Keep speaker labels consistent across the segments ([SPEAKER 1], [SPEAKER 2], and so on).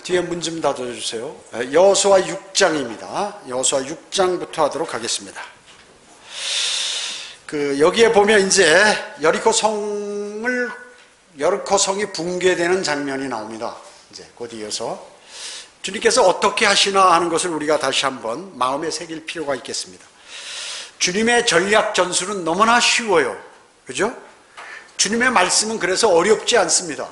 [SPEAKER 1] 뒤에 문 좀 닫아주세요. 여호수아 6장입니다. 여호수아 6장부터 하도록 하겠습니다. 여기에 보면 이제 여리코성이 붕괴되는 장면이 나옵니다. 이제 곧 이어서 주님께서 어떻게 하시나 하는 것을 우리가 다시 한번 마음에 새길 필요가 있겠습니다. 주님의 전략 전술은 너무나 쉬워요. 그죠? 주님의 말씀은 그래서 어렵지 않습니다.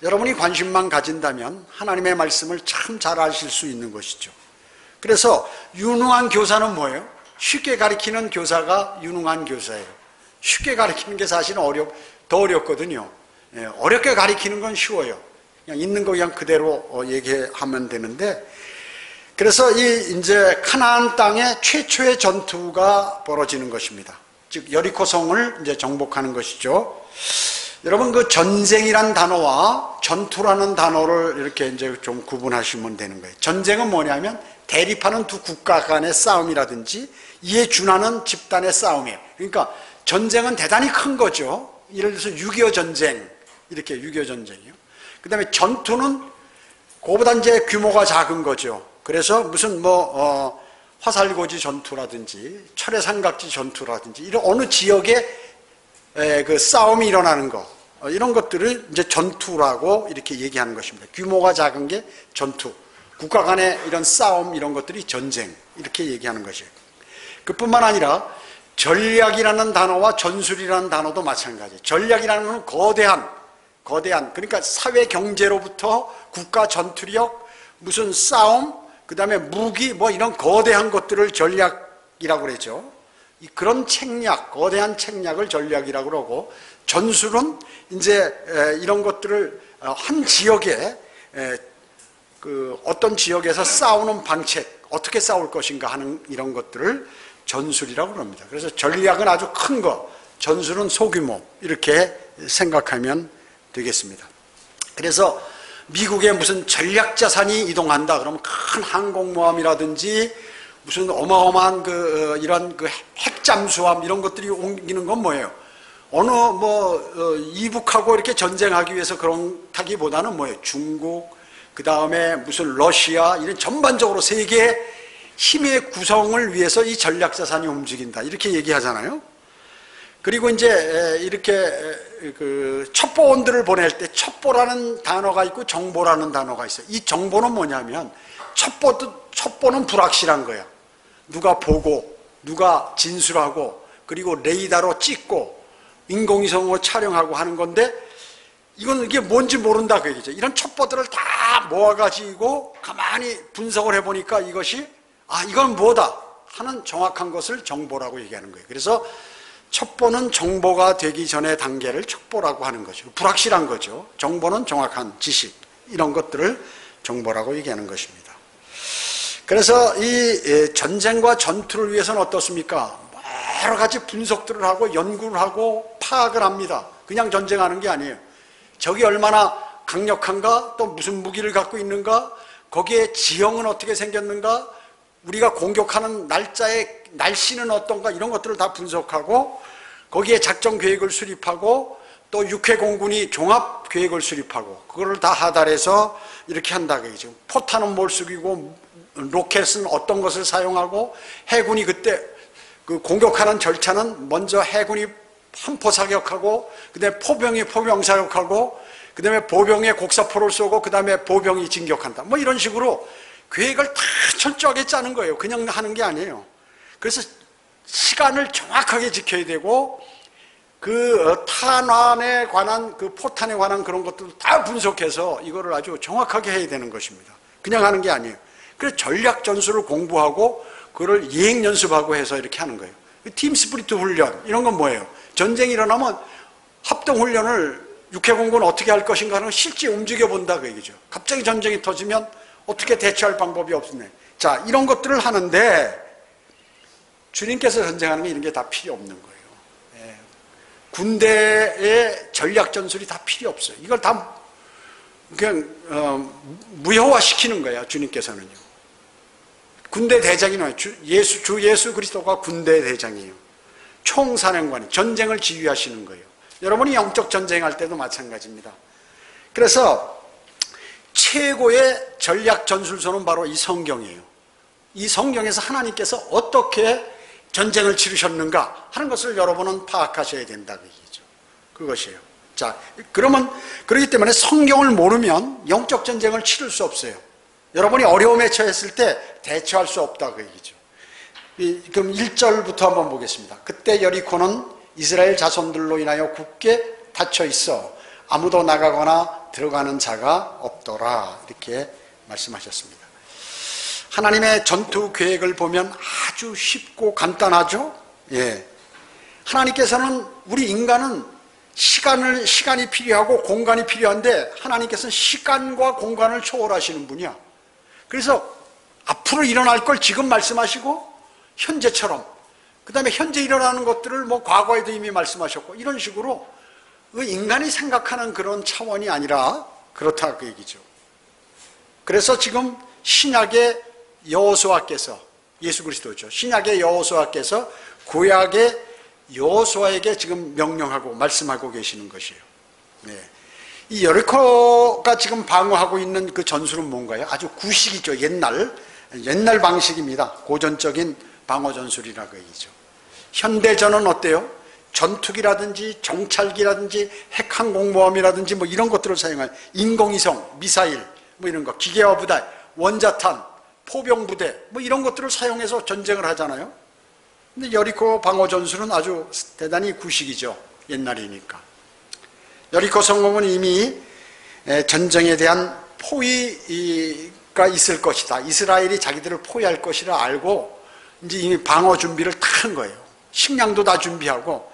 [SPEAKER 1] 여러분이 관심만 가진다면 하나님의 말씀을 참 잘 아실 수 있는 것이죠. 그래서 유능한 교사는 뭐예요? 쉽게 가르치는 교사가 유능한 교사예요. 쉽게 가르치는 게 사실은 더 어렵거든요. 어렵게 가르치는 건 쉬워요. 그냥 있는 거 그냥 그대로 얘기하면 되는데, 그래서 이제 카나안 땅에 최초의 전투가 벌어지는 것입니다. 즉 여리코성을 이제 정복하는 것이죠. 여러분, 그 전쟁이란 단어와 전투라는 단어를 이렇게 이제 좀 구분하시면 되는 거예요. 전쟁은 뭐냐면 대립하는 두 국가 간의 싸움이라든지 이에 준하는 집단의 싸움이에요. 그러니까 전쟁은 대단히 큰 거죠. 예를 들어서 6.25 전쟁, 이렇게 6.25 전쟁이요. 그 다음에 전투는 그보다 이제 규모가 작은 거죠. 그래서 무슨 화살고지 전투라든지 철의 삼각지 전투라든지 이런 어느 지역에 그 싸움이 일어나는 것, 이런 것들을 이제 전투라고 이렇게 얘기하는 것입니다. 규모가 작은 게 전투, 국가 간의 이런 싸움, 이런 것들이 전쟁, 이렇게 얘기하는 것이에요. 그뿐만 아니라 전략이라는 단어와 전술이라는 단어도 마찬가지예요. 전략이라는 것은 거대한, 그러니까 사회 경제로부터 국가 전투력, 무슨 싸움, 그 다음에 무기, 이런 거대한 것들을 전략이라고 그러죠. 그런 책략, 거대한 책략을 전략이라고 그러고, 전술은 이제 이런 것들을 한 지역에 어떤 지역에서 싸우는 방책, 어떻게 싸울 것인가 하는 이런 것들을 전술이라고 그럽니다. 그래서 전략은 아주 큰 거, 전술은 소규모, 이렇게 생각하면 되겠습니다. 그래서 미국에 무슨 전략 자산이 이동한다 그러면 큰 항공모함이라든지 무슨 어마어마한 이런 핵잠수함 이런 것들이 옮기는 건 뭐예요? 이북하고 이렇게 전쟁하기 위해서 그렇다기보다는 뭐예요? 중국, 그 다음에 무슨 러시아, 이런 전반적으로 세계의 힘의 구성을 위해서 이 전략 자산이 움직인다. 이렇게 얘기하잖아요. 그리고 이제 이렇게 첩보원들을 보낼 때 첩보라는 단어가 있고 정보라는 단어가 있어요. 이 정보는 뭐냐면 첩보는 불확실한 거야. 누가 보고, 누가 진술하고, 그리고 레이더로 찍고, 인공위성으로 촬영하고 하는 건데, 이게 뭔지 모른다 그 얘기죠. 이런 첩보들을 다 모아가지고 가만히 분석을 해보니까 이건 뭐다 하는 정확한 것을 정보라고 얘기하는 거예요. 그래서 첩보는 정보가 되기 전의 단계를 첩보라고 하는 거죠. 불확실한 거죠. 정보는 정확한 지식, 이런 것들을 정보라고 얘기하는 것입니다. 그래서 이 전쟁과 전투를 위해서는 어떻습니까? 여러 가지 분석들을 하고 연구를 하고 파악을 합니다. 그냥 전쟁하는 게 아니에요. 적이 얼마나 강력한가, 또 무슨 무기를 갖고 있는가, 거기에 지형은 어떻게 생겼는가, 우리가 공격하는 날씨는 어떤가, 이런 것들을 다 분석하고 거기에 작전 계획을 수립하고 또 육해공군이 종합 계획을 수립하고 그거를 다 하달해서 이렇게 한다 그러죠. 포탄은 뭘 쓰고 로켓은 어떤 것을 사용하고, 해군이 그때 공격하는 절차는 먼저 해군이 함포 사격하고, 그 다음에 포병이 포병 사격하고, 그 다음에 보병에 곡사포를 쏘고, 그 다음에 보병이 진격한다. 이런 식으로 계획을 다 철저하게 짜는 거예요. 그냥 하는 게 아니에요. 그래서 시간을 정확하게 지켜야 되고, 탄환에 관한, 포탄에 관한 그런 것들을 다 분석해서 이거를 아주 정확하게 해야 되는 것입니다. 그냥 하는 게 아니에요. 그래서 전략 전술을 공부하고 그걸 예행 연습하고 해서 이렇게 하는 거예요. 팀 스프리트 훈련, 이런 건 뭐예요? 전쟁이 일어나면 합동 훈련을 육해공군 어떻게 할 것인가 하는 걸 실제 움직여 본다 그 얘기죠. 갑자기 전쟁이 터지면 어떻게 대처할 방법이 없네. 자, 이런 것들을 하는데 주님께서 전쟁하는 게 이런 게 다 필요 없는 거예요. 군대의 전략 전술이 다 필요 없어요. 이걸 다 그냥 무효화시키는 거예요. 주님께서는요. 군대 대장이요. 주 예수 그리스도가 군대 대장이에요. 총사령관이 전쟁을 지휘하시는 거예요. 여러분이 영적 전쟁할 때도 마찬가지입니다. 그래서 최고의 전략 전술서는 바로 이 성경이에요. 이 성경에서 하나님께서 어떻게 전쟁을 치르셨는가 하는 것을 여러분은 파악하셔야 된다고 얘기죠. 그것이에요. 자, 그러면 그렇기 때문에 성경을 모르면 영적 전쟁을 치를 수 없어요. 여러분이 어려움에 처했을 때 대처할 수 없다고 얘기죠. 그럼 1절부터 한번 보겠습니다. 그때 여리코는 이스라엘 자손들로 인하여 굳게 닫혀 있어 아무도 나가거나 들어가는 자가 없더라. 이렇게 말씀하셨습니다. 하나님의 전투 계획을 보면 아주 쉽고 간단하죠? 예. 하나님께서는 우리 인간은 시간이 필요하고 공간이 필요한데 하나님께서는 시간과 공간을 초월하시는 분이야. 그래서 앞으로 일어날 걸 지금 말씀하시고 현재처럼 그 다음에 현재 일어나는 것들을 뭐 과거에도 이미 말씀하셨고 이런 식으로 인간이 생각하는 그런 차원이 아니라 그렇다 그 얘기죠. 그래서 지금 신약의 여호수아께서 예수 그리스도죠. 신약의 여호수아께서 구약의 여호수아에게 지금 명령하고 말씀하고 계시는 것이에요. 네. 이 여리코가 지금 방어하고 있는 그 전술은 뭔가요? 아주 구식이죠. 옛날 방식입니다. 고전적인 방어 전술이라고 얘기죠. 현대전은 어때요? 전투기라든지 정찰기라든지 핵항공모함이라든지 뭐 이런 것들을 사용한 인공위성, 미사일 뭐 이런 거, 기계화 부대, 원자탄, 포병부대 뭐 이런 것들을 사용해서 전쟁을 하잖아요. 근데 여리코 방어 전술은 아주 대단히 구식이죠. 옛날이니까. 여리코 성공은 이미 전쟁에 대한 포위가 있을 것이다. 이스라엘이 자기들을 포위할 것이라 알고 이제 이미 방어 준비를 다 한 거예요. 식량도 다 준비하고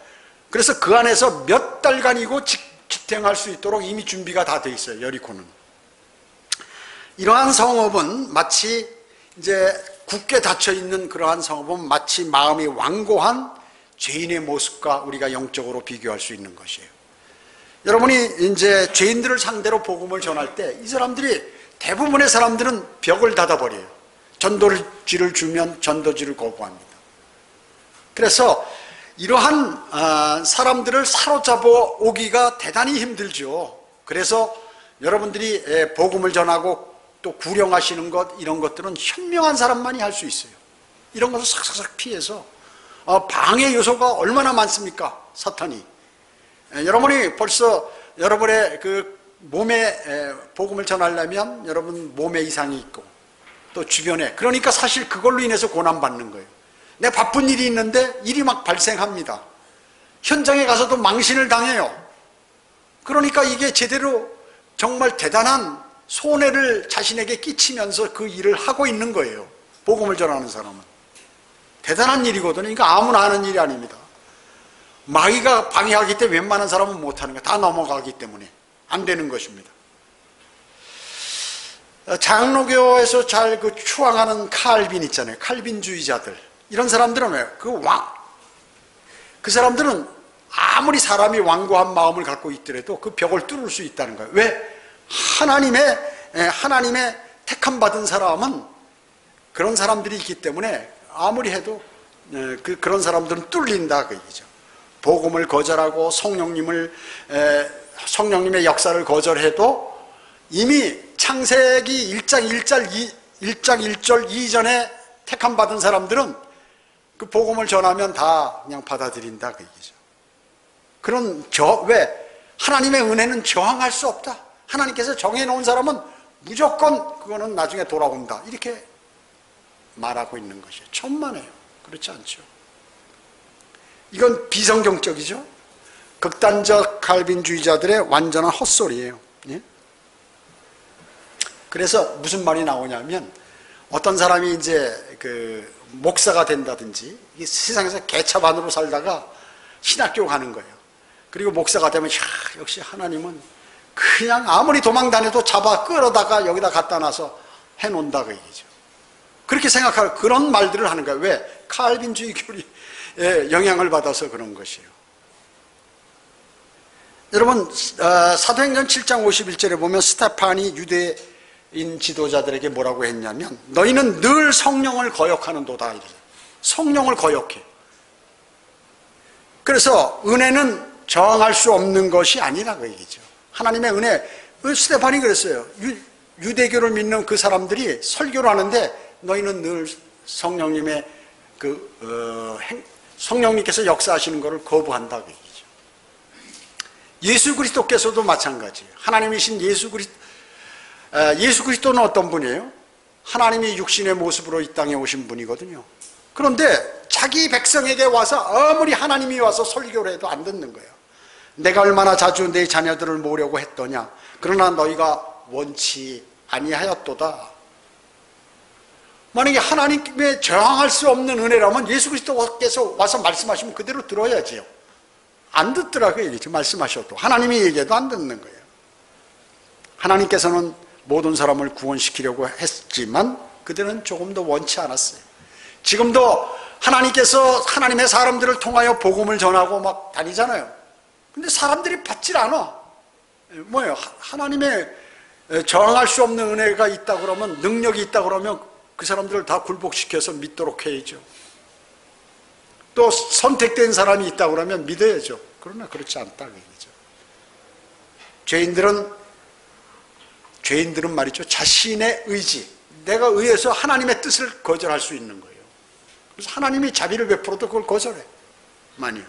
[SPEAKER 1] 그래서 그 안에서 몇 달간이고 지탱할 수 있도록 이미 준비가 다 돼 있어요. 여리코는. 이러한 성읍은 마치 이제 굳게 닫혀 있는 그러한 성읍은 마치 마음이 완고한 죄인의 모습과 우리가 영적으로 비교할 수 있는 것이에요. 여러분이 이제 죄인들을 상대로 복음을 전할 때 이 사람들이 대부분의 사람들은 벽을 닫아버려요. 전도지를 주면 전도지를 거부합니다. 그래서 이러한 사람들을 사로잡아 오기가 대단히 힘들죠. 그래서 여러분들이 복음을 전하고 또 구령하시는 것 이런 것들은 현명한 사람만이 할 수 있어요. 이런 것을 싹싹싹 피해서 방해 요소가 얼마나 많습니까? 사탄이. 여러분이 벌써 여러분의 그 몸에 복음을 전하려면 여러분 몸에 이상이 있고 또 주변에 그러니까 사실 그걸로 인해서 고난받는 거예요. 내 바쁜 일이 있는데 일이 막 발생합니다. 현장에 가서도 망신을 당해요. 그러니까 이게 제대로 정말 대단한 손해를 자신에게 끼치면서 그 일을 하고 있는 거예요. 복음을 전하는 사람은. 대단한 일이거든요. 그러니까 아무나 하는 일이 아닙니다. 마귀가 방해하기 때문에 웬만한 사람은 못하는 거예요. 다 넘어가기 때문에 안 되는 것입니다. 장로교에서 잘 추앙하는 칼빈 있잖아요. 칼빈주의자들. 이런 사람들은 왜? 그 사람들은 아무리 사람이 완고한 마음을 갖고 있더라도 그 벽을 뚫을 수 있다는 거예요. 왜? 하나님의 택함 받은 사람은 그런 사람들이 있기 때문에 아무리 해도 그런 사람들은 뚫린다 그 얘기죠. 복음을 거절하고 성령님의 역사를 거절해도 이미 창세기 1장 1절 이전에 택함 받은 사람들은 그 복음을 전하면 다 그냥 받아들인다 그 얘기죠. 왜? 하나님의 은혜는 저항할 수 없다. 하나님께서 정해놓은 사람은 무조건 그거는 나중에 돌아온다. 이렇게 말하고 있는 것이에요. 천만에요. 그렇지 않죠. 이건 비성경적이죠. 극단적 칼빈주의자들의 완전한 헛소리예요. 예? 그래서 무슨 말이 나오냐면 어떤 사람이 이제 그 목사가 된다든지 이 세상에서 개차반으로 살다가 신학교 가는 거예요. 그리고 목사가 되면 역시 하나님은 그냥 아무리 도망 다녀도 잡아 끌어다가 여기다 갖다 놔서 해놓는다 그 얘기죠. 그렇게 생각하는 그런 말들을 하는 거예요. 왜? 칼빈주의 교리에 영향을 받아서 그런 것이에요. 여러분 사도행전 7장 51절에 보면 스테판이 유대인 지도자들에게 뭐라고 했냐면 너희는 늘 성령을 거역하는도다. 성령을 거역해. 그래서 은혜는 저항할 수 없는 것이 아니라고 얘기죠. 하나님의 은혜, 스테판이 그랬어요. 유대교를 믿는 그 사람들이 설교를 하는데 너희는 늘 성령님의 성령님께서 역사하시는 것을 거부한다 그 얘기죠. 예수 그리스도께서도 마찬가지예요. 하나님이신 예수 그리스도는 어떤 분이에요? 하나님이 육신의 모습으로 이 땅에 오신 분이거든요. 그런데 자기 백성에게 와서 아무리 하나님이 와서 설교를 해도 안 듣는 거예요. 내가 얼마나 자주 내 자녀들을 모으려고 했더냐. 그러나 너희가 원치 아니하였도다. 만약에 하나님께 저항할 수 없는 은혜라면 예수 그리스도께서 와서 말씀하시면 그대로 들어야지요. 안 듣더라고요. 얘기죠. 말씀하셔도 하나님이 얘기해도 안 듣는 거예요. 하나님께서는 모든 사람을 구원시키려고 했지만 그들은 조금 더 원치 않았어요. 지금도 하나님께서 하나님의 사람들을 통하여 복음을 전하고 막 다니잖아요. 근데 사람들이 받질 않아. 뭐예요? 하나님의 저항할 수 없는 은혜가 있다 그러면, 능력이 있다 그러면 그 사람들을 다 굴복시켜서 믿도록 해야죠. 또 선택된 사람이 있다 그러면 믿어야죠. 그러나 그렇지 않다 그 얘기죠. 죄인들은 말이죠, 자신의 의지, 내가 의해서 하나님의 뜻을 거절할 수 있는 거예요. 그래서 하나님이 자비를 베풀어도 그걸 거절해. 많이요.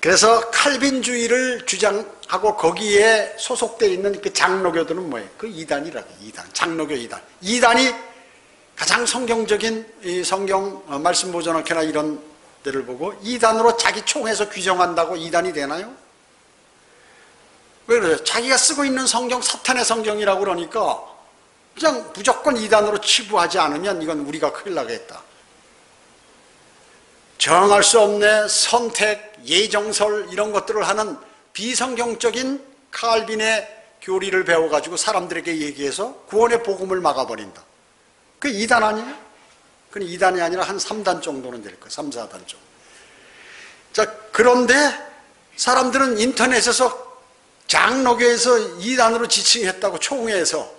[SPEAKER 1] 그래서 칼빈주의를 주장하고 거기에 소속되어 있는 그 장로교들은 뭐예요? 그 이단이라고. 이단, 장로교 이단. 이단이 가장 성경적인 이 성경 말씀 보존학회나 이런 데를 보고 이단으로 자기 총에서 규정한다고 이단이 되나요? 왜 그래요? 자기가 쓰고 있는 성경 사탄의 성경이라고 그러니까 그냥 무조건 이단으로 치부하지 않으면 이건 우리가 큰일 나겠다. 정할 수 없는 선택, 예정설 이런 것들을 하는 비성경적인 칼빈의 교리를 배워가지고 사람들에게 얘기해서 구원의 복음을 막아버린다. 그 2단 아니에요? 그건 2단이 아니라 한 3단 정도는 될 거예요. 3, 4단 정도. 자, 그런데 사람들은 인터넷에서 장로교에서 2단으로 지칭했다고 총회에서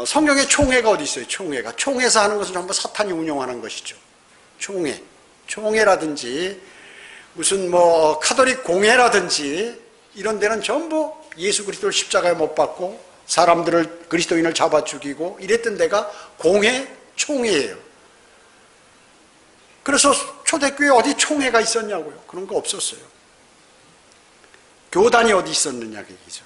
[SPEAKER 1] 성경에 총회가 어디 있어요? 총회가. 총회에서 하는 것은 전부 사탄이 운영하는 것이죠. 총회라든지 무슨 뭐 카톨릭 공회라든지 이런 데는 전부 예수 그리스도를 십자가에 못 박고 사람들을 그리스도인을 잡아 죽이고 이랬던 데가 공회, 총회예요. 그래서 초대교회 어디 총회가 있었냐고요? 그런 거 없었어요. 교단이 어디 있었느냐 그 얘기죠.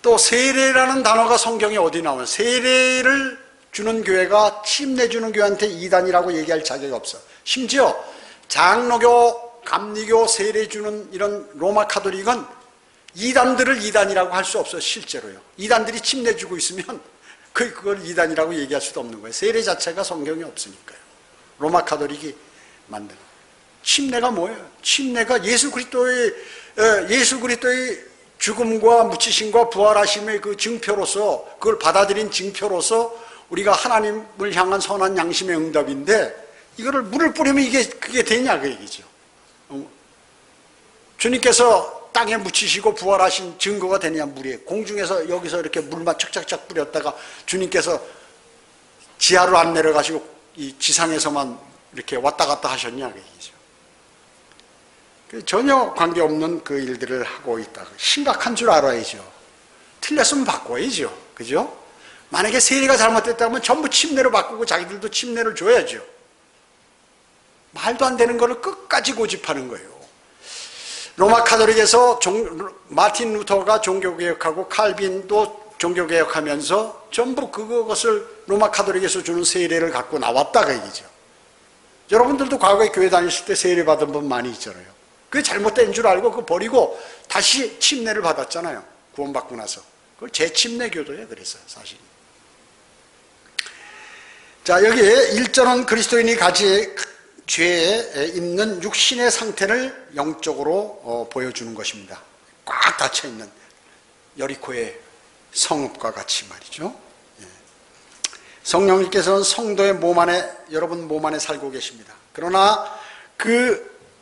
[SPEAKER 1] 또 세례라는 단어가 성경에 어디 나와요? 세례를 주는 교회가 침례 주는 교회한테 이단이라고 얘기할 자격이 없어. 심지어 장로교, 감리교, 세례 주는 이런 로마 카톨릭은 이단들을 이단이라고 할 수 없어. 실제로요. 이단들이 침례 주고 있으면 그걸 이단이라고 얘기할 수도 없는 거예요. 세례 자체가 성경에 없으니까요. 로마 카톨릭이 만든. 침례가 뭐예요? 침례가 예수 그리스도의 죽음과 묻히심과 부활하심의 그 증표로서, 그걸 받아들인 증표로서 우리가 하나님을 향한 선한 양심의 응답인데, 이거를 물을 뿌리면 그게 되냐 그 얘기죠. 주님께서 땅에 묻히시고 부활하신 증거가 되냐 물이. 공중에서 여기서 이렇게 물만 착착착 뿌렸다가 주님께서 지하로 안 내려가시고 이 지상에서만 이렇게 왔다 갔다 하셨냐 그 얘기죠. 전혀 관계없는 그 일들을 하고 있다. 심각한 줄 알아야죠. 틀렸으면 바꿔야죠. 그죠? 만약에 세례가 잘못됐다면 전부 침례로 바꾸고 자기들도 침례를 줘야죠. 말도 안 되는 거를 끝까지 고집하는 거예요. 로마 카톨릭에서 마틴 루터가 종교개혁하고 칼빈도 종교개혁하면서 전부 그것을 로마 카톨릭에서 주는 세례를 갖고 나왔다가 얘기죠. 여러분들도 과거에 교회 다니실 때 세례 받은 분 많이 있잖아요. 그게 잘못된 줄 알고 그거 버리고 다시 침례를 받았잖아요. 구원받고 나서. 그걸 재침례교도예요. 그래서 사실. 자, 여기에 1절은 그리스도인이 가지 죄에 있는 육신의 상태를 영적으로 보여주는 것입니다. 꽉 닫혀있는 여리코의 성읍과 같이 말이죠. 성령님께서는 성도의 몸 안에, 여러분 몸 안에 살고 계십니다. 그러나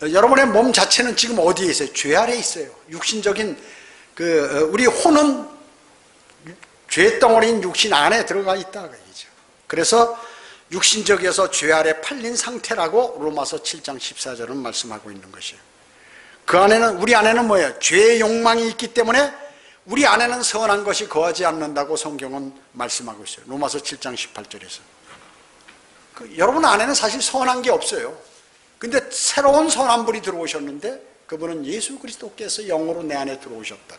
[SPEAKER 1] 여러분의 몸 자체는 지금 어디에 있어요? 죄 아래 있어요. 육신적인 우리 혼은 죄덩어리인 육신 안에 들어가 있다 그 얘기죠. 그래서 육신적이어서 죄 아래 팔린 상태라고 로마서 7장 14절은 말씀하고 있는 것이에요. 그 안에는, 우리 안에는 뭐예요? 죄의 욕망이 있기 때문에 우리 안에는 선한 것이 거하지 않는다고 성경은 말씀하고 있어요. 로마서 7장 18절에서. 여러분 안에는 사실 선한 게 없어요. 근데 새로운 선한 분이 들어오셨는데 그분은 예수 그리스도께서 영으로 내 안에 들어오셨다.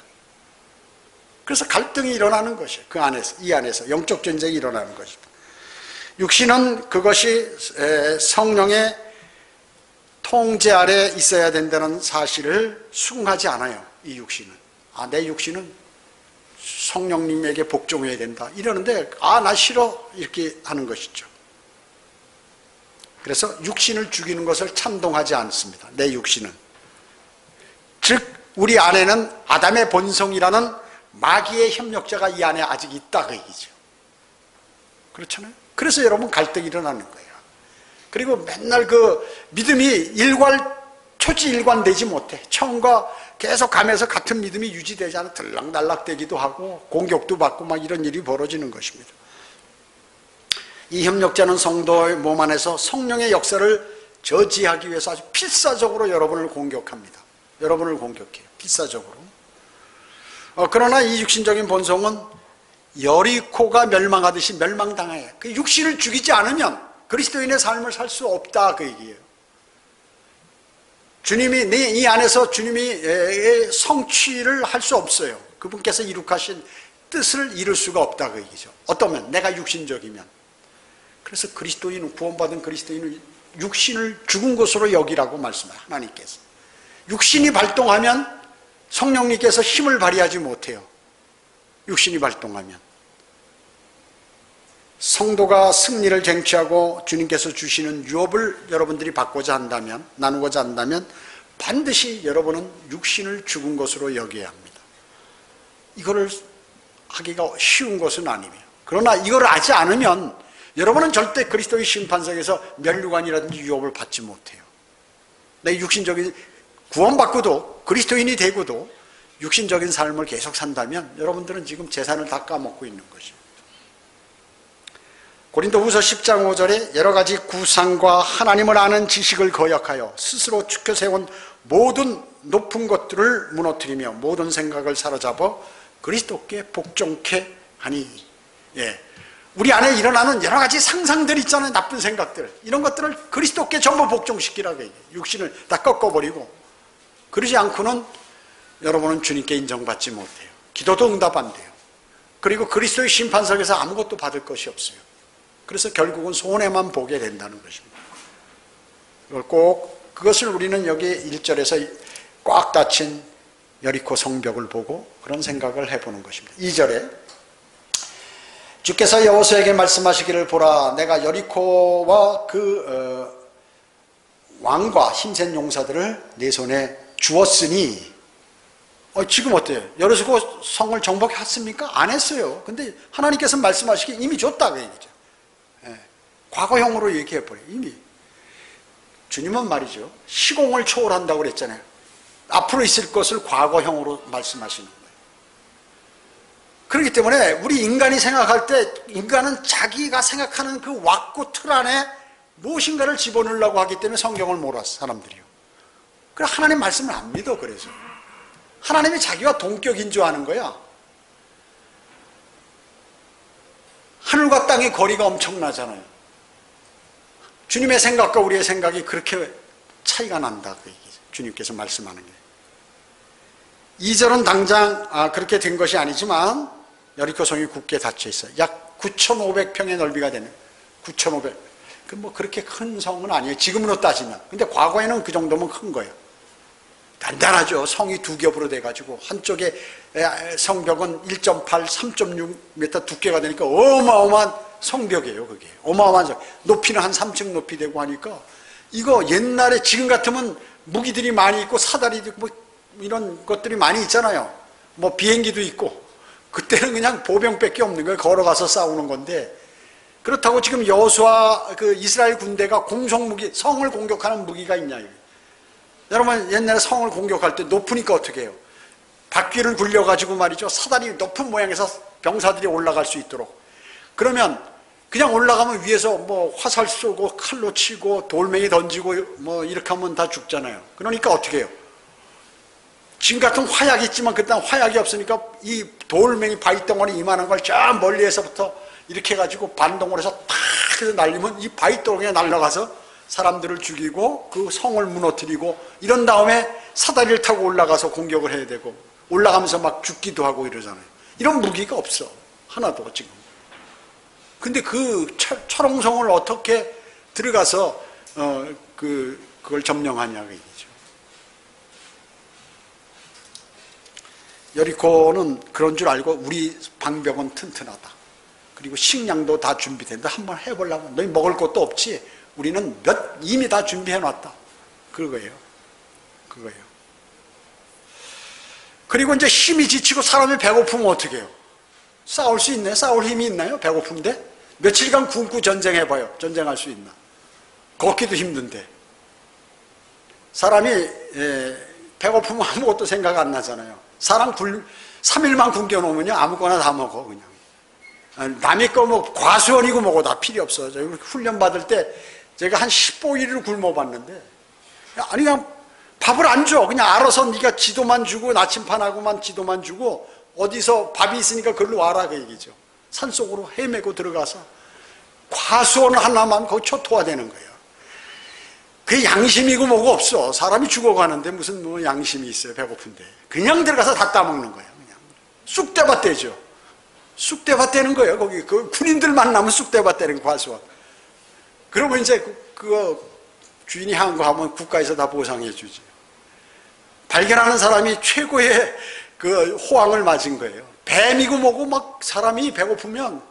[SPEAKER 1] 그래서 갈등이 일어나는 것이에요. 그 안에서, 이 안에서 영적 전쟁이 일어나는 것입니다. 육신은 그것이 성령의 통제 아래 있어야 된다는 사실을 수긍하지 않아요. 이 육신은. 내 육신은 성령님에게 복종해야 된다. 이러는데 나 싫어. 이렇게 하는 것이죠. 그래서 육신을 죽이는 것을 찬동하지 않습니다. 내 육신은. 즉 우리 안에는 아담의 본성이라는 마귀의 협력자가 이 안에 아직 있다 그 얘기죠. 그렇잖아요. 그래서 여러분 갈등이 일어나는 거예요. 그리고 맨날 그 믿음이 초지일관되지 못해. 처음과 계속 가면서 같은 믿음이 유지되지 않아 들락날락되기도 하고 공격도 받고 막 이런 일이 벌어지는 것입니다. 이 협력자는 성도의 몸 안에서 성령의 역사를 저지하기 위해서 아주 필사적으로 여러분을 공격합니다. 여러분을 공격해요. 필사적으로. 그러나 이 육신적인 본성은 여리코가 멸망하듯이 멸망당해요. 그 육신을 죽이지 않으면 그리스도인의 삶을 살 수 없다 그 얘기예요. 주님이 이 안에서 주님이 성취를 할 수 없어요. 그분께서 이룩하신 뜻을 이룰 수가 없다 그 얘기죠. 어떠면 내가 육신적이면. 그래서 그리스도인, 구원받은 그리스도인은 육신을 죽은 것으로 여기라고 말씀해요. 하나님께서. 육신이 발동하면 성령님께서 힘을 발휘하지 못해요. 육신이 발동하면. 성도가 승리를 쟁취하고 주님께서 주시는 유업을 여러분들이 받고자 한다면, 나누고자 한다면 반드시 여러분은 육신을 죽은 것으로 여겨야 합니다. 이거를 하기가 쉬운 것은 아니에요. 그러나 이걸 하지 않으면 여러분은 절대 그리스도의 심판석에서 면류관이라든지 유업을 받지 못해요. 내 육신적인 구원받고도 그리스도인이 되고도 육신적인 삶을 계속 산다면 여러분들은 지금 재산을 다 까먹고 있는 것입니다. 고린도후서 10장 5절에 여러 가지 구상과 하나님을 아는 지식을 거역하여 스스로 축혀 세운 모든 높은 것들을 무너뜨리며 모든 생각을 사로잡아 그리스도께 복종케 하니. 우리 안에 일어나는 여러 가지 상상들 있잖아요. 나쁜 생각들. 이런 것들을 그리스도께 전부 복종시키라고 얘기해요. 육신을 다 꺾어버리고. 그러지 않고는 여러분은 주님께 인정받지 못해요. 기도도 응답 안 돼요. 그리고 그리스도의 심판석에서 아무것도 받을 것이 없어요. 그래서 결국은 손해만 보게 된다는 것입니다. 그것을 우리는 여기 1절에서 꽉 닫힌 여리코 성벽을 보고 그런 생각을 해보는 것입니다. 2절에 주께서 여호수아에게 말씀하시기를 보라 내가 여리코와 그 왕과 힘센 용사들을 내 손에 주었으니 지금 어때요? 여리코 성을 정복했습니까? 안 했어요. 근데 하나님께서 말씀하시기 이미 줬다 그 얘기죠. 과거형으로 얘기해버려요. 이미. 주님은 말이죠. 시공을 초월한다고 그랬잖아요. 앞으로 있을 것을 과거형으로 말씀하시는 거예요. 그렇기 때문에 우리 인간이 생각할 때 인간은 자기가 생각하는 그 왁구 틀 안에 무엇인가를 집어넣으려고 하기 때문에 성경을 몰았어 사람들이요. 그래 하나님 말씀을 안 믿어. 그래서 하나님이 자기와 동격인 줄 아는 거야. 하늘과 땅의 거리가 엄청나잖아요. 주님의 생각과 우리의 생각이 그렇게 차이가 난다 그 얘기죠. 주님께서 말씀하는 게. 2절은 당장 그렇게 된 것이 아니지만 여리코 성이 굳게 닫혀 있어요. 약 9,500평의 넓이가 되는 9,500. 그 뭐 그렇게 큰 성은 아니에요. 지금으로 따지면. 근데 과거에는 그 정도면 큰 거예요. 단단하죠. 성이 두 겹으로 돼가지고 한쪽에 성벽은 1.8, 3.6m 두께가 되니까 어마어마한 성벽이에요. 그게 어마어마한 성. 높이는 한 3층 높이 되고 하니까 이거 옛날에 지금 같으면 무기들이 많이 있고 사다리도 있고 뭐 이런 것들이 많이 있잖아요. 뭐 비행기도 있고 그때는 그냥 보병밖에 없는 거예요. 걸어가서 싸우는 건데 그렇다고 지금 여호수아 그 이스라엘 군대가 공성 무기 성을 공격하는 무기가 있냐 이거. 여러분 옛날에 성을 공격할 때 높으니까 어떻게 해요? 바퀴를 굴려가지고 말이죠. 사다리 높은 모양에서 병사들이 올라갈 수 있도록. 그러면 그냥 올라가면 위에서 뭐 화살 쏘고 칼로 치고 돌멩이 던지고 뭐 이렇게 하면 다 죽잖아요. 그러니까 어떻게 해요? 지금 같은 화약이 있지만 그때 화약이 없으니까 이 돌멩이 바위덩어리 이만한 걸 저 멀리에서부터 이렇게 해가지고 반동을 해서 탁 해서 날리면 이 바위덩어리가 날아가서 사람들을 죽이고 그 성을 무너뜨리고 이런 다음에 사다리를 타고 올라가서 공격을 해야 되고 올라가면서 막 죽기도 하고 이러잖아요. 이런 무기가 없어. 하나도 지금. 근데 그 철옹성을 어떻게 들어가서 그걸 점령하냐 그 얘기죠. 여리코는 그런 줄 알고 우리 방벽은 튼튼하다. 그리고 식량도 다 준비된다. 한번 해보려면 너희 먹을 것도 없지. 우리는 이미 다 준비해놨다. 그거예요. 그리고 이제 힘이 지치고 사람이 배고프면 어떻게 해요? 싸울 수 있나요? 싸울 힘이 있나요? 배고픈데? 며칠간 굶고 전쟁해봐요. 전쟁할 수 있나? 걷기도 힘든데. 사람이 배고프면 아무것도 생각 안 나잖아요. 사람 3일만 굶겨놓으면 아무거나 다 먹어 그냥. 남의 거 뭐 과수원이고 뭐고 다 필요 없어. 훈련 받을 때 제가 한 15일을 굶어봤는데 아니 그냥 밥을 안 줘. 그냥 알아서 네가 지도만 주고 나침판하고만 지도만 주고 어디서 밥이 있으니까 그걸로 와라 그 얘기죠. 산속으로 헤매고 들어가서 과수원 하나만 거기 초토화되는 거예요. 그게 양심이고 뭐고 없어. 사람이 죽어가는데 무슨 뭐 양심이 있어요. 배고픈데 그냥 들어가서 다 따먹는 거예요. 그냥 쑥대밭 떼죠. 쑥대밭 떼는 거예요. 거기 그 군인들 만나면 쑥대밭 떼는 과수원. 그러면 이제 그거 주인이 한 거 하면 국가에서 다 보상해 주지. 발견하는 사람이 최고의 그 호황을 맞은 거예요. 뱀이고 뭐고 막 사람이 배고프면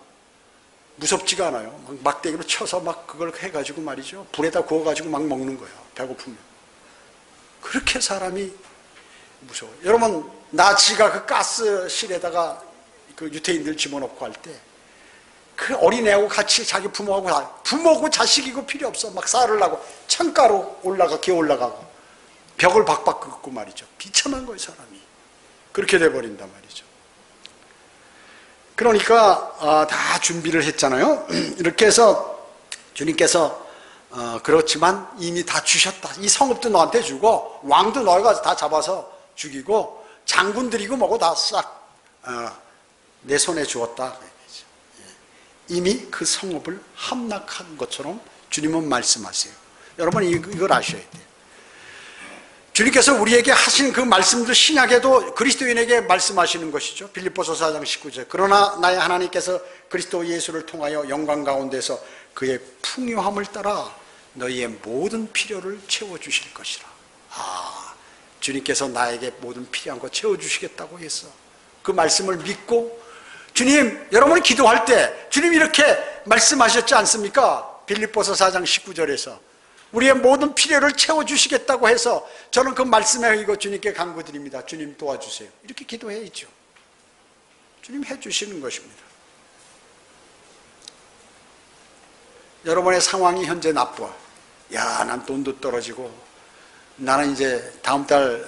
[SPEAKER 1] 무섭지가 않아요. 막 막대기로 쳐서 막 그걸 해가지고 말이죠. 불에다 구워가지고 막 먹는 거예요. 배고프면. 그렇게 사람이 무서워요. 여러분, 나치가 그 가스실에다가 그 유태인들 집어넣고 할 때 그 어린애하고 같이 자기 부모하고 자식이고 필요 없어. 막 쌀을 나고 창가로 기어 올라가고 벽을 박박 긋고 말이죠. 비참한 거예요, 사람이. 그렇게 돼버린단 말이죠. 그러니까 다 준비를 했잖아요. 이렇게 해서 주님께서 그렇지만 이미 다 주셨다. 이 성읍도 너한테 주고 왕도 너희가 다 잡아서 죽이고 장군들이고 뭐고 다 싹 내 손에 주었다. 이미 그 성읍을 함락한 것처럼 주님은 말씀하세요. 여러분 이걸 아셔야 돼요. 주님께서 우리에게 하신 그 말씀들 신약에도 그리스도인에게 말씀하시는 것이죠. 빌립보서 4장 19절. 그러나 나의 하나님께서 그리스도 예수를 통하여 영광 가운데서 그의 풍요함을 따라 너희의 모든 필요를 채워주실 것이라. 주님께서 나에게 모든 필요한 거 채워주시겠다고 했어. 그 말씀을 믿고 주님, 여러분이 기도할 때 주님 이렇게 말씀하셨지 않습니까? 빌립보서 4장 19절에서 우리의 모든 필요를 채워주시겠다고 해서 저는 그 말씀에 이거 주님께 간구드립니다. 주님 도와주세요. 이렇게 기도해야죠. 주님 해주시는 것입니다. 여러분의 상황이 현재 나빠. 야, 난 돈도 떨어지고 나는 이제 다음 달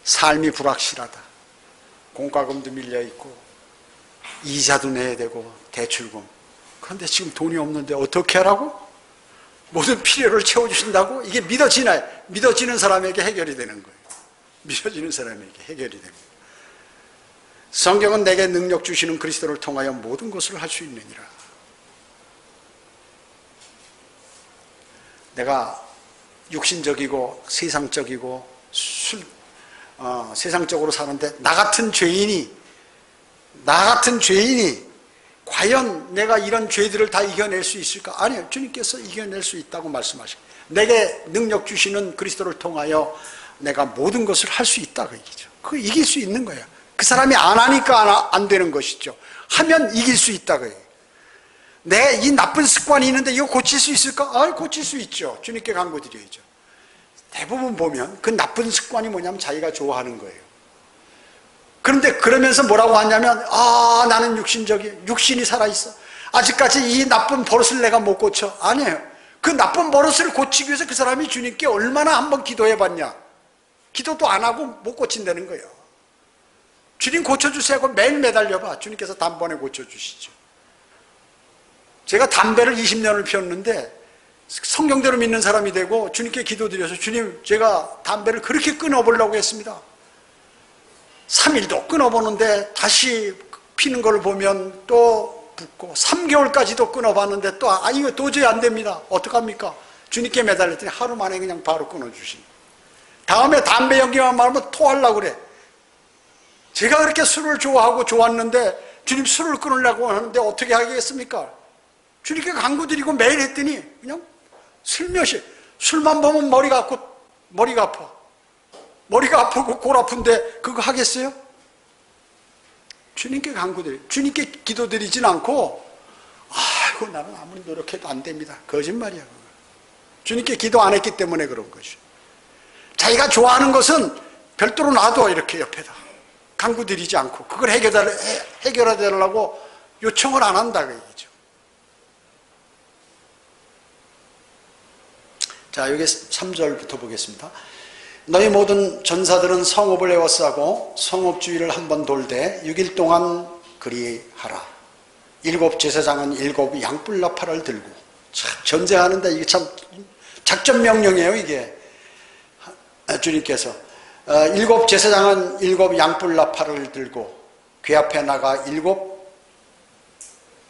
[SPEAKER 1] 삶이 불확실하다. 공과금도 밀려있고 이자도 내야 되고 대출금. 그런데 지금 돈이 없는데 어떻게 하라고? 모든 필요를 채워주신다고? 이게 믿어지나요? 믿어지는 사람에게 해결이 되는 거예요. 믿어지는 사람에게 해결이 됩니다. 성경은 내게 능력 주시는 그리스도를 통하여 모든 것을 할 수 있느니라. 내가 육신적이고 세상적이고 세상적으로 사는데 나 같은 죄인이 과연 내가 이런 죄들을 다 이겨낼 수 있을까? 아니요. 주님께서 이겨낼 수 있다고 말씀하십니다. 내게 능력 주시는 그리스도를 통하여 내가 모든 것을 할 수 있다고 얘기죠. 그거 이길 수 있는 거예요. 그 사람이 안 하니까 안 되는 것이죠. 하면 이길 수 있다고 해요. 내 이 나쁜 습관이 있는데 이거 고칠 수 있을까? 고칠 수 있죠. 주님께 간구드려야죠. 대부분 보면 그 나쁜 습관이 뭐냐면 자기가 좋아하는 거예요. 그런데 그러면서 뭐라고 하냐면 나는 육신이 살아있어. 아직까지 이 나쁜 버릇을 내가 못 고쳐. 아니에요. 그 나쁜 버릇을 고치기 위해서 그 사람이 주님께 얼마나 한번 기도해봤냐. 기도도 안 하고 못 고친다는 거예요. 주님 고쳐주세요 하고 매일 매달려봐. 주님께서 단번에 고쳐주시죠. 제가 담배를 20년을 피웠는데 성경대로 믿는 사람이 되고 주님께 기도드려서 주님 제가 담배를 그렇게 끊어보려고 했습니다. 3일도 끊어보는데 다시 피는 걸 보면 또 붓고 3개월까지도 끊어봤는데 또 이거 도저히 안 됩니다. 어떡합니까? 주님께 매달렸더니 하루 만에 그냥 바로 끊어주시니 다음에 담배 연기만 말하면 토하려고 그래. 제가 그렇게 술을 좋아하고 좋았는데 주님 술을 끊으려고 하는데 어떻게 하겠습니까? 주님께 간구드리고 매일 했더니 그냥 슬며시 술만 보면 머리가 아파. 머리가 아프고 골 아픈데 그거 하겠어요? 주님께 간구드려. 주님께 기도드리진 않고 아이고 나는 아무리 노력해도 안 됩니다. 거짓말이야. 그거. 주님께 기도 안 했기 때문에 그런 거죠. 자기가 좋아하는 것은 별도로 놔둬 이렇게 옆에다. 간구드리지 않고 그걸 해결해달라고 요청을 안 한다 그 얘기죠. 자, 여기 3절부터 보겠습니다. 너희 모든 전사들은 성읍을 에워싸고 성읍주위를 한번 돌되 6일 동안 그리하라. 7 제사장은 7 양뿔나팔을 들고. 참 전쟁하는데 이게 참 작전 명령이에요 이게. 주님께서 7 제사장은 7 양뿔나팔을 들고 궤 앞에 나가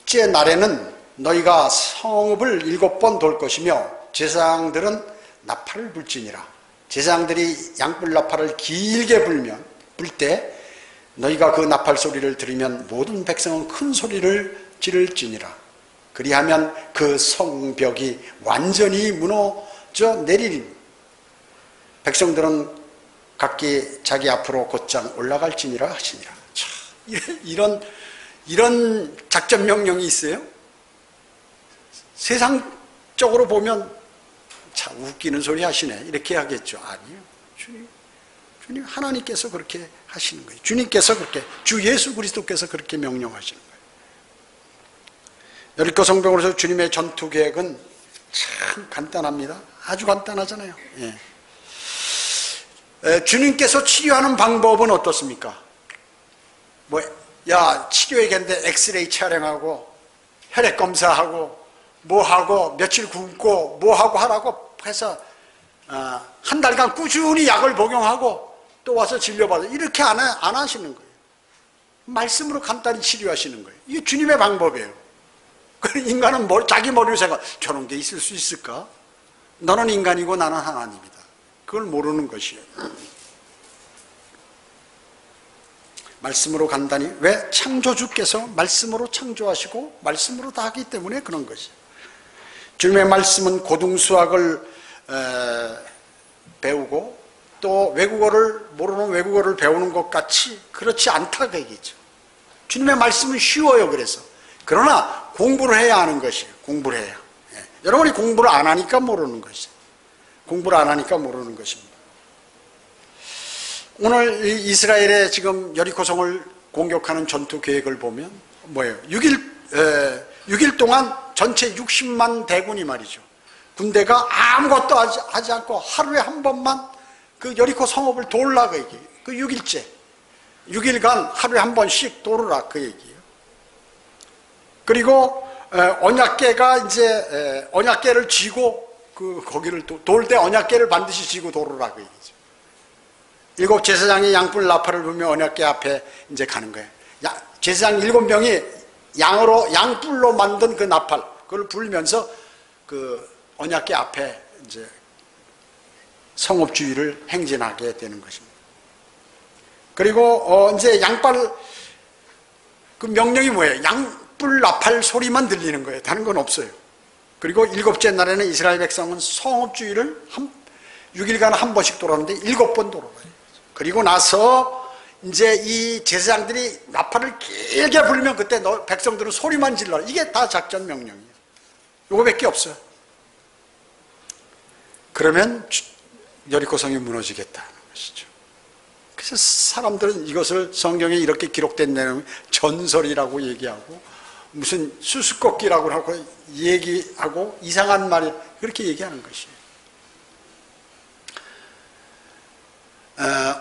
[SPEAKER 1] 7째 날에는 너희가 성읍을 7번 돌 것이며 제사장들은 나팔을 불지니라. 제사장들이 양뿔 나팔을 길게 불 때 너희가 그 나팔 소리를 들으면 모든 백성은 큰 소리를 지를지니라. 그리하면 그 성벽이 완전히 무너져 내리니 백성들은 각기 자기 앞으로 곧장 올라갈지니라 하시니라. 참, 이런 작전 명령이 있어요? 세상적으로 보면 참 웃기는 소리 하시네 이렇게 하겠죠. 아니요. 주님 하나님께서 그렇게 하시는 거예요. 주님께서 그렇게 주 예수 그리스도께서 그렇게 명령하시는 거예요. 여리고 성벽으로서 주님의 전투 계획은 참 간단합니다. 아주 간단하잖아요. 예. 주님께서 치료하는 방법은 어떻습니까? 치료해야겠는데 엑스레이 촬영하고 혈액 검사하고 뭐하고 며칠 굶고 뭐하고 하라고 해서 한 달간 꾸준히 약을 복용하고 또 와서 진료받아 이렇게 안 하시는 거예요. 말씀으로 간단히 치료하시는 거예요. 이게 주님의 방법이에요. 인간은 자기 머리로 생각 저런 게 있을 수 있을까? 너는 인간이고 나는 하나님이다. 그걸 모르는 것이에요. 말씀으로 간단히 왜? 창조주께서 말씀으로 창조하시고 말씀으로 다 하기 때문에 그런 것이에요. 주님의 말씀은 고등수학을 배우고 또 외국어를 모르는 외국어를 배우는 것 같이 그렇지 않다 그 얘기죠. 주님의 말씀은 쉬워요. 그래서 그러나 공부를 해야 하는 것이에요. 공부를 해야. 여러분이 공부를 안 하니까 모르는 것이에요. 공부를 안 하니까 모르는 것입니다. 오늘 이스라엘의 지금 여리고성을 공격하는 전투 계획을 보면 뭐예요? 6일 동안 전체 60만 대군이 말이죠. 군대가 아무것도 하지 않고 하루에 한 번만 그 여리고 성읍을 돌라 그 얘기예요. 그 6일째. 6일간 하루에 한 번씩 돌으라 그 얘기예요. 그리고 언약궤가 이제 언약궤를 쥐고 거기를 돌 때 언약궤를 반드시 쥐고 돌으라 그 얘기죠. 7 제사장이 양뿔 나팔을 불며 언약궤 앞에 이제 가는 거예요. 제사장 7명이 양뿔로 만든 그 나팔, 그걸 불면서 그 언약궤 앞에 이제 성읍 주위를 행진하게 되는 것입니다. 그리고 이제 양팔 그 명령이 뭐예요? 양뿔 나팔 소리만 들리는 거예요. 다른 건 없어요. 그리고 7째 날에는 이스라엘 백성은 성읍 주위를 6일간 한 번씩 돌았는데 7번 돌아가요. 그리고 나서 이제 이 제사장들이 나팔을 길게 불면 그때 백성들은 소리만 질러라. 이게 다 작전 명령이에요. 요거밖에 없어요. 그러면 여리고성이 무너지겠다는 것이죠. 그래서 사람들은 이것을 성경에 이렇게 기록된 내용 전설이라고 얘기하고 무슨 수수께끼라고 하고 얘기하고 이상한 말 그렇게 얘기하는 것이에요.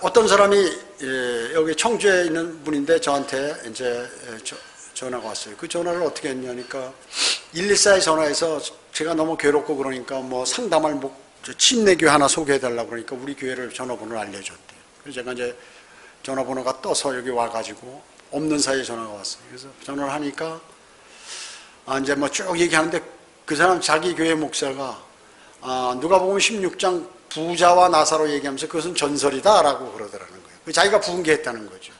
[SPEAKER 1] 어떤 사람이 여기 청주에 있는 분인데 저한테 이제 전화가 왔어요. 그 전화를 어떻게 했냐니까 114에 전화해서 제가 너무 괴롭고 그러니까 뭐 상담할 침례교회 하나 소개해달라고 그러니까 우리 교회를 전화번호를 알려줬대요. 그래서 제가 이제 전화번호가 떠서 여기 와가지고 없는 사이에 전화가 왔어요. 그래서 전화를 하니까 이제 뭐 쭉 얘기하는데 그 사람 자기 교회 목사가 누가복음 16장 부자와 나사로 얘기하면서 그것은 전설이다라고 그러더라는 거예요. 자기가 부흥계했다는 거죠.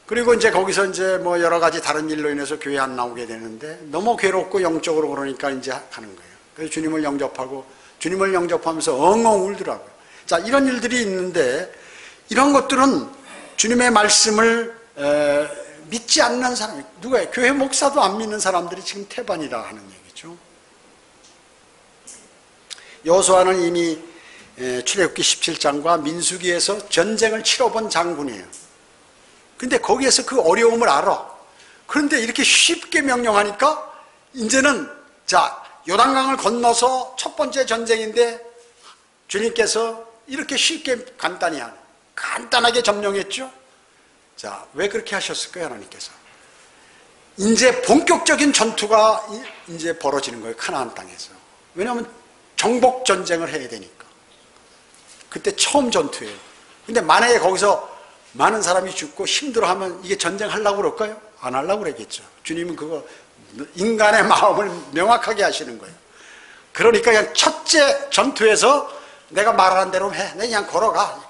[SPEAKER 1] 그리고 이제 거기서 이제 뭐 여러 가지 다른 일로 인해서 교회 안 나오게 되는데 너무 괴롭고 영적으로 그러니까 이제 하는 거예요. 그래서 주님을 영접하고 주님을 영접하면서 엉엉 울더라고요. 자, 이런 일들이 있는데 이런 것들은 주님의 말씀을 믿지 않는 사람, 누가요? 교회 목사도 안 믿는 사람들이 지금 태반이라 하는 얘기죠. 여호수아는 이미 출애굽기 17장과 민수기에서 전쟁을 치러본 장군이에요. 근데 거기에서 그 어려움을 알아. 그런데 이렇게 쉽게 명령하니까 이제는 자, 요단강을 건너서 첫 번째 전쟁인데 주님께서 이렇게 쉽게 간단하게 점령했죠. 자, 왜 그렇게 하셨을까요? 하나님께서 이제 본격적인 전투가 이제 벌어지는 거예요. 카나안 땅에서. 왜냐하면 정복 전쟁을 해야 되니까. 그때 처음 전투예요. 근데 만약에 거기서 많은 사람이 죽고 힘들어하면 이게 전쟁하려고 그럴까요? 안 하려고 그러겠죠. 주님은 그거 인간의 마음을 명확하게 하시는 거예요. 그러니까 그냥 첫째 전투에서 내가 말하는 대로 해. 내 그냥 걸어가.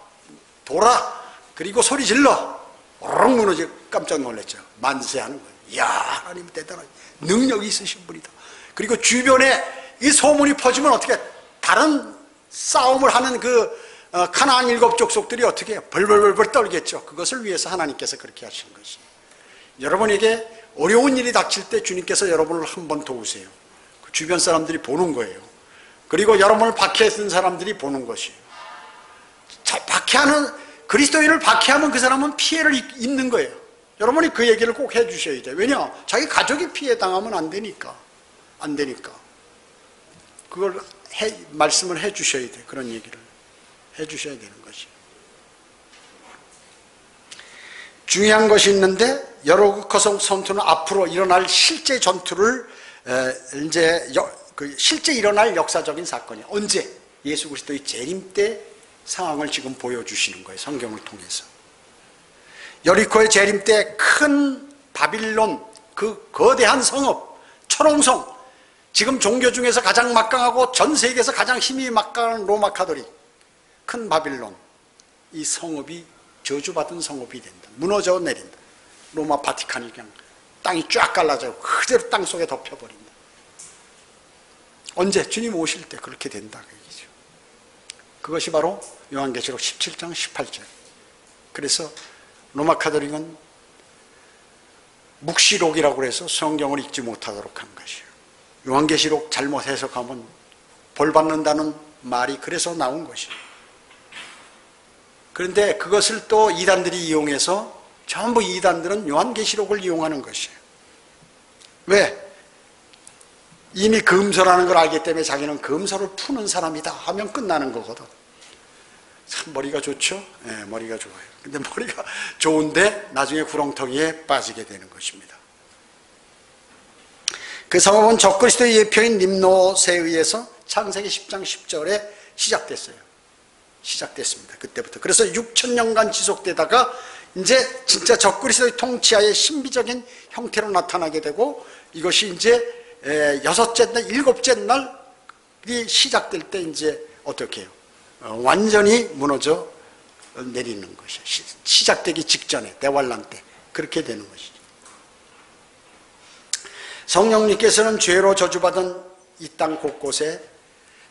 [SPEAKER 1] 돌아. 그리고 소리 질러. 오르륵 무너지고 깜짝 놀랐죠. 만세하는 거예요. 이야, 하나님 대단한 능력이 있으신 분이다. 그리고 주변에 이 소문이 퍼지면 어떻게 다른 싸움을 하는 그 카나안 7 족속들이 어떻게 해요? 벌벌벌벌 떨겠죠. 그것을 위해서 하나님께서 그렇게 하신 것이. 여러분에게 어려운 일이 닥칠 때 주님께서 여러분을 한 번 도우세요. 그 주변 사람들이 보는 거예요. 그리고 여러분을 박해했던 사람들이 보는 것이에요. 그리스도인을 박해하면 그 사람은 피해를 입는 거예요. 여러분이 그 얘기를 꼭 해주셔야 돼요. 왜냐? 자기 가족이 피해당하면 안 되니까. 그걸 말씀을 해주셔야 돼요. 그런 얘기를 해주셔야 되는 것이에요. 중요한 것이 있는데 여리고성 전투는 앞으로 일어날 실제 전투를 실제 일어날 역사적인 사건이에요. 언제? 예수 그리스도의 재림 때 상황을 지금 보여주시는 거예요. 성경을 통해서. 여리코의 재림 때 큰 바빌론, 그 거대한 성읍, 철옹성, 지금 종교 중에서 가장 막강하고 전 세계에서 가장 힘이 막강한 로마 카톨릭, 큰 바빌론, 이 성읍이 저주받은 성읍이 된다. 무너져 내린다. 로마 바티칸이 그냥 땅이 쫙 갈라져 그대로 땅 속에 덮여버린다. 언제? 주님 오실 때 그렇게 된다. 그 얘기죠. 그것이 바로 요한계시록 17장 18절. 그래서 로마 카톨릭은 묵시록이라고 해서 성경을 읽지 못하도록 한 것이에요. 요한계시록 잘못 해석하면 벌 받는다는 말이 그래서 나온 것이에요. 그런데 그것을 또 이단들이 이용해서 전부 이단들은 요한계시록을 이용하는 것이에요. 왜? 이미 금서라는 걸 알기 때문에 자기는 금서를 푸는 사람이다 하면 끝나는 거거든. 참 머리가 좋죠? 네, 머리가 좋아요. 근데 머리가 좋은데 나중에 구렁텅이에 빠지게 되는 것입니다. 그 성읍은 적그리스도의 예표인 림노스에 의해서 창세기 10장 10절에 시작됐습니다. 그때부터. 그래서 6,000년간 지속되다가 이제 진짜 적그리스도의 통치하에 신비적인 형태로 나타나게 되고 이것이 이제 6째 날, 7째 날이 시작될 때 이제 어떻게 해요? 완전히 무너져 내리는 것이에요. 시작되기 직전에, 대환란 때 그렇게 되는 것이죠. 성령님께서는 죄로 저주받은 이 땅 곳곳에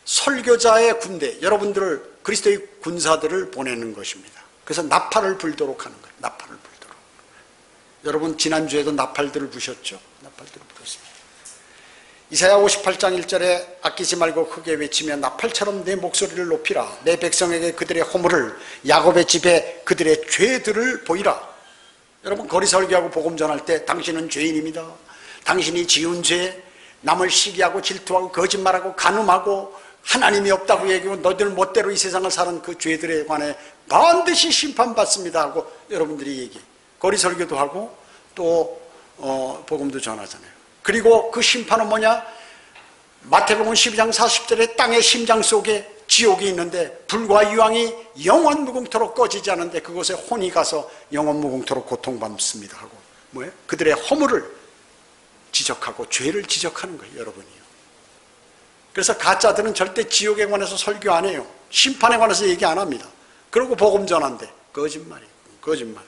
[SPEAKER 1] 설교자의 군대, 여러분들을 그리스도의 군사들을 보내는 것입니다. 그래서 나팔을 불도록 하는 거예요. 나팔을 불도록. 여러분 지난주에도 나팔들을 부셨죠? 나팔들을 불었습니다. 이사야 58장 1절에 아끼지 말고 크게 외치며 나팔처럼 내 목소리를 높이라. 내 백성에게 그들의 허물을, 야곱의 집에 그들의 죄들을 보이라. 여러분 거리 설교하고 복음 전할 때 당신은 죄인입니다. 당신이 지은 죄, 남을 시기하고 질투하고 거짓말하고 간음하고 하나님이 없다고 얘기하고 너희들 멋대로 이 세상을 사는 그 죄들에 관해 반드시 심판받습니다 하고 여러분들이 얘기해. 거리 설교도 하고 또 복음도 전하잖아요. 그리고 그 심판은 뭐냐? 마태복음 12장 40절에 땅의 심장 속에 지옥이 있는데 불과 유황이 영원 무궁토록 꺼지지 않는데 그곳에 혼이 가서 영원 무궁토록 고통받습니다 하고 뭐예요? 그들의 허물을 지적하고 죄를 지적하는 거예요, 여러분이요. 그래서 가짜들은 절대 지옥에 관해서 설교 안 해요. 심판에 관해서 얘기 안 합니다. 그러고 복음 전한대. 거짓말이에요. 거짓말.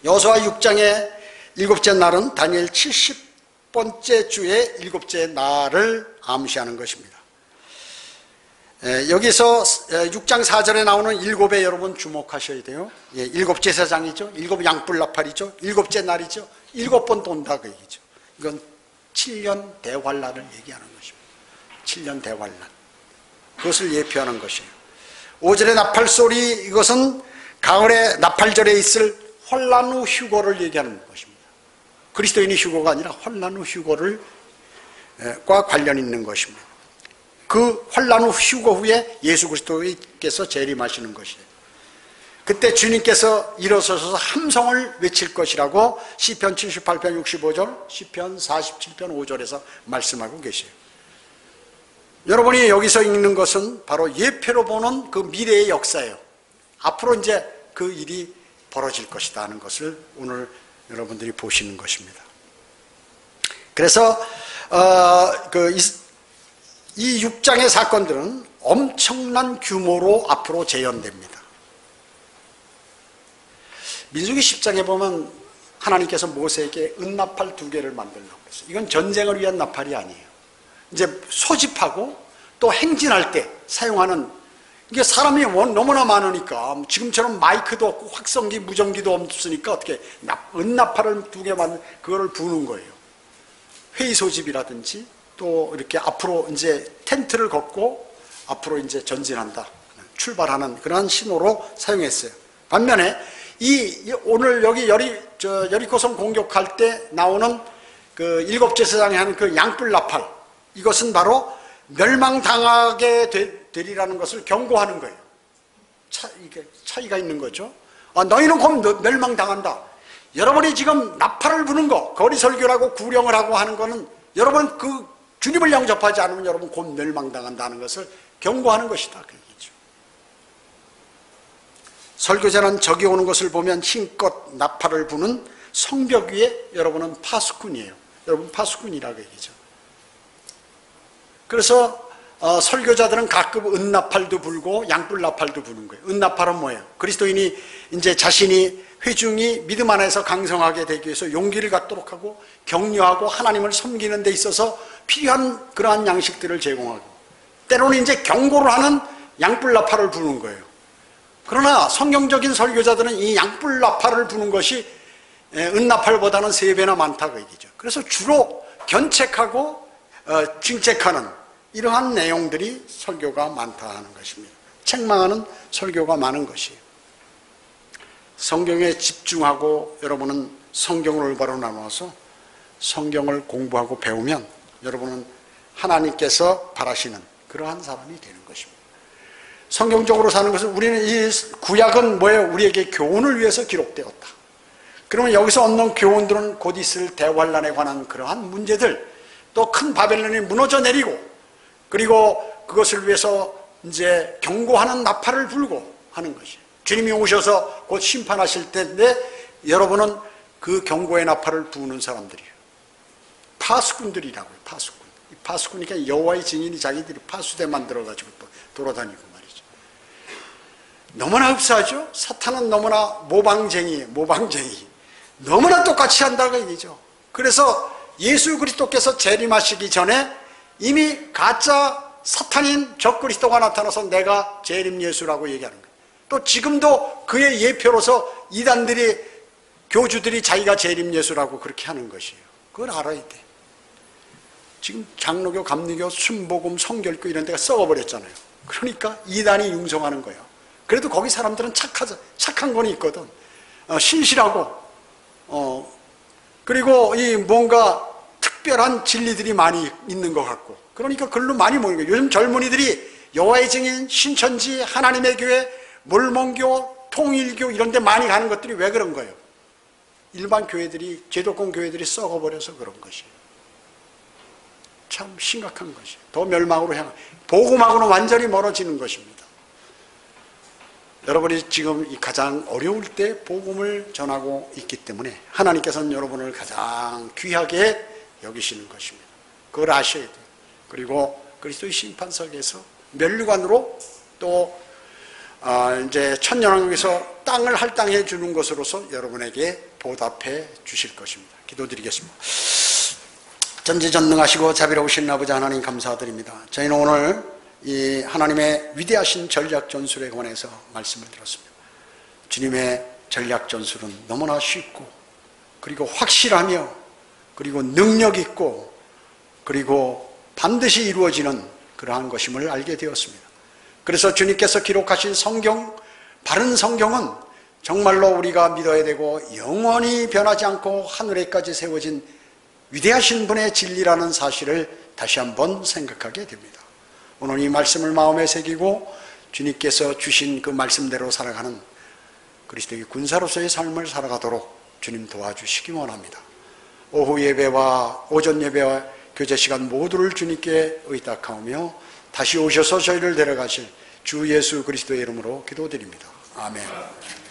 [SPEAKER 1] 여호수아 6장의 7째 날은 다니엘 70번째 주의 7째 날을 암시하는 것입니다. 여기서 6장 4절에 나오는 7에 여러분 주목하셔야 돼요. 7째 세상이죠. 7 양뿔 나팔이죠. 7째 날이죠. 7번 돈다 그 얘기죠. 이건 7년 대환란을 얘기하는 것입니다. 7년 대환란. 그것을 예표하는 것이에요. 5절의 나팔소리, 이것은 가을의 나팔절에 있을 환란 후 휴거를 얘기하는 것입니다. 그리스도인의 휴거가 아니라 환란 후 휴거를 과 관련 있는 것입니다. 그 환란 후 휴거 후에 예수 그리스도께서 재림하시는 것이에요. 그때 주님께서 일어서셔서 함성을 외칠 것이라고 시편 78편 65절, 시편 47편 5절에서 말씀하고 계세요. 여러분이 여기서 읽는 것은 바로 예표로 보는 그 미래의 역사예요. 앞으로 이제 그 일이 벌어질 것이다 하는 것을 오늘 여러분들이 보시는 것입니다. 그래서 이 6장의 사건들은 엄청난 규모로 앞으로 재현됩니다. 민수기 10장에 보면 하나님께서 모세에게 은나팔 2개를 만들라고 했어요. 이건 전쟁을 위한 나팔이 아니에요. 이제 소집하고 또 행진할 때 사용하는, 이게 사람이 너무나 많으니까 지금처럼 마이크도 없고 확성기, 무전기도 없으니까 어떻게 은나팔을 2개 만들, 그거를 부는 거예요. 회의 소집이라든지 또 이렇게 앞으로 이제 텐트를 걷고 앞으로 이제 전진한다, 출발하는 그런 신호로 사용했어요. 반면에 오늘 여기 여리고성 공격할 때 나오는 그 7째 세상에 하는 그 양뿔 나팔, 이것은 바로 멸망당하게 되리라는 것을 경고하는 거예요. 이게 차이가 있는 거죠. 너희는 곧 멸망당한다. 여러분이 지금 나팔을 부는 거, 거리 설교라고 구령을 하고 하는 거는 여러분 그 주님을 영접하지 않으면 여러분 곧 멸망당한다는 것을 경고하는 것이다, 그 얘기죠. 설교자는 저기 오는 것을 보면 힘껏 나팔을 부는 성벽 위에 여러분은 파수꾼이에요. 여러분 파수꾼이라고 얘기죠. 그래서 설교자들은 가끔 은나팔도 불고 양뿔나팔도 부는 거예요. 은나팔은 뭐예요? 그리스도인이 이제 자신이 회중이 믿음 안에서 강성하게 되기 위해서 용기를 갖도록 하고 격려하고 하나님을 섬기는 데 있어서 필요한 그러한 양식들을 제공하고, 때로는 이제 경고를 하는 양뿔나팔을 부는 거예요. 그러나 성경적인 설교자들은 이 양뿔나팔을 부는 것이 은나팔보다는 3배나 많다고 얘기죠. 그래서 주로 견책하고 징책하는 이러한 내용들이 설교가 많다 하는 것입니다. 책망하는 설교가 많은 것이에요. 성경에 집중하고 여러분은 성경을 올바로 나눠서 성경을 공부하고 배우면 여러분은 하나님께서 바라시는 그러한 사람이 되는 것입니다. 성경적으로 사는 것은, 우리는 이 구약은 뭐예요? 우리에게 교훈을 위해서 기록되었다. 그러면 여기서 얻는 교훈들은 곧 있을 대환란에 관한 그러한 문제들, 또 큰 바벨론이 무너져 내리고, 그리고 그것을 위해서 이제 경고하는 나팔을 불고 하는 것이에요. 주님이 오셔서 곧 심판하실 텐데 여러분은 그 경고의 나팔을 부는 사람들이에요. 파수꾼들이라고요. 파수꾼. 파수꾼이니까 여호와의 증인이 자기들이 파수대 만들어가지고 또 돌아다니고 말이죠. 너무나 흡사하죠. 사탄은 너무나 모방쟁이에요. 모방쟁이. 너무나 똑같이 한다고 얘기죠. 그래서 예수 그리스도께서 재림하시기 전에 이미 가짜 사탄인 적그리스도가 나타나서 내가 재림 예수라고 얘기하는 거예요. 또 지금도 그의 예표로서 이단들이, 교주들이 자기가 재림 예수라고 그렇게 하는 것이에요. 그걸 알아야 돼. 지금 장로교, 감리교, 순복음, 성결교 이런 데가 썩어버렸잖아요. 그러니까 이단이 융성하는 거예요. 그래도 거기 사람들은 착한 건 있거든. 신실하고 그리고 이 뭔가 특별한 진리들이 많이 있는 것 같고, 그러니까 글로 많이 모이는 거예요. 요즘 젊은이들이 여호와의 증인, 신천지, 하나님의 교회, 몰몬교, 통일교 이런 데 많이 가는 것들이 왜 그런 거예요? 일반 교회들이, 제도권 교회들이 썩어버려서 그런 것이에요. 참 심각한 것이에요. 더 멸망으로 향한, 복음하고는 완전히 멀어지는 것입니다. 여러분이 지금 이 가장 어려울 때 복음을 전하고 있기 때문에 하나님께서는 여러분을 가장 귀하게 여기시는 것입니다. 그걸 아셔야 돼요. 그리고 그리스도의 심판석에서 면류관으로 또 이제 천년왕국에서 땅을 할당해 주는 것으로서 여러분에게 보답해 주실 것입니다. 기도드리겠습니다. 전지전능하시고 자비로우신 아버지 하나님 감사드립니다. 저희는 오늘 이 하나님의 위대하신 전략 전술에 관해서 말씀을 들었습니다. 주님의 전략 전술은 너무나 쉽고 그리고 확실하며 그리고 능력 있고 그리고 반드시 이루어지는 그러한 것임을 알게 되었습니다. 그래서 주님께서 기록하신 성경, 바른 성경은 정말로 우리가 믿어야 되고 영원히 변하지 않고 하늘에까지 세워진 위대하신 분의 진리라는 사실을 다시 한번 생각하게 됩니다. 오늘 이 말씀을 마음에 새기고 주님께서 주신 그 말씀대로 살아가는 그리스도의 군사로서의 삶을 살아가도록 주님 도와주시기 원합니다. 오후 예배와 오전 예배와 교제 시간 모두를 주님께 의탁하오며 다시 오셔서 저희를 데려가실 주 예수 그리스도의 이름으로 기도드립니다. 아멘.